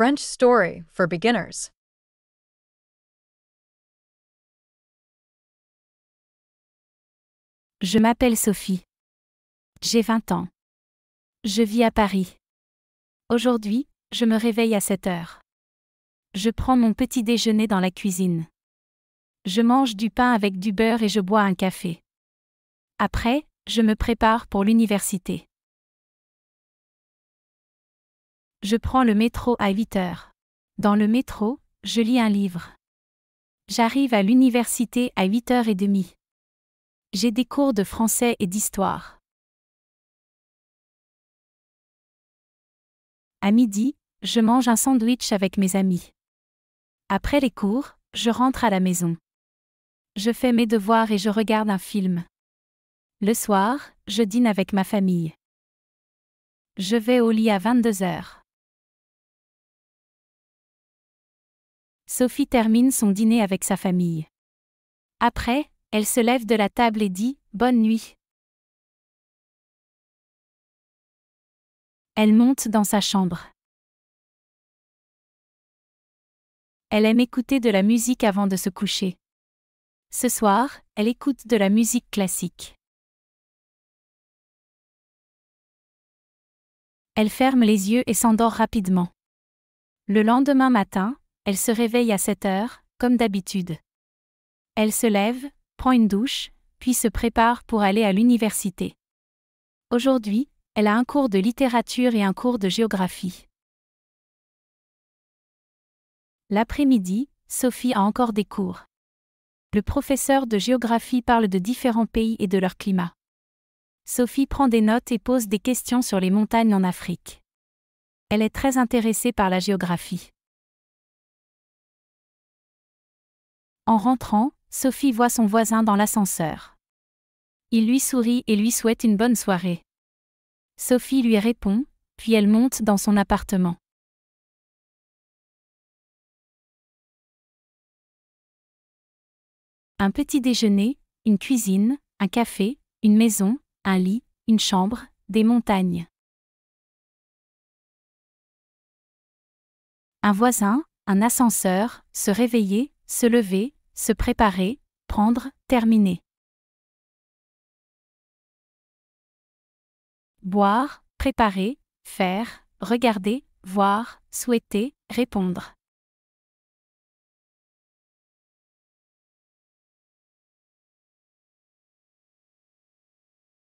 French story for beginners. Je m'appelle Sophie. J'ai 20 ans. Je vis à Paris. Aujourd'hui, je me réveille à 7 heures. Je prends mon petit déjeuner dans la cuisine. Je mange du pain avec du beurre et je bois un café. Après, je me prépare pour l'université. Je prends le métro à 8 heures. Dans le métro, je lis un livre. J'arrive à l'université à 8h30. J'ai des cours de français et d'histoire. À midi, je mange un sandwich avec mes amis. Après les cours, je rentre à la maison. Je fais mes devoirs et je regarde un film. Le soir, je dîne avec ma famille. Je vais au lit à 22 heures. Sophie termine son dîner avec sa famille. Après, elle se lève de la table et dit « Bonne nuit ». Elle monte dans sa chambre. Elle aime écouter de la musique avant de se coucher. Ce soir, elle écoute de la musique classique. Elle ferme les yeux et s'endort rapidement. Le lendemain matin, elle se réveille à 7 heures, comme d'habitude. Elle se lève, prend une douche, puis se prépare pour aller à l'université. Aujourd'hui, elle a un cours de littérature et un cours de géographie. L'après-midi, Sophie a encore des cours. Le professeur de géographie parle de différents pays et de leur climat. Sophie prend des notes et pose des questions sur les montagnes en Afrique. Elle est très intéressée par la géographie. En rentrant, Sophie voit son voisin dans l'ascenseur. Il lui sourit et lui souhaite une bonne soirée. Sophie lui répond, puis elle monte dans son appartement. Un petit déjeuner, une cuisine, un café, une maison, un lit, une chambre, des montagnes. Un voisin, un ascenseur, se réveiller, se lever, se préparer, prendre, terminer. Boire, préparer, faire, regarder, voir, souhaiter, répondre.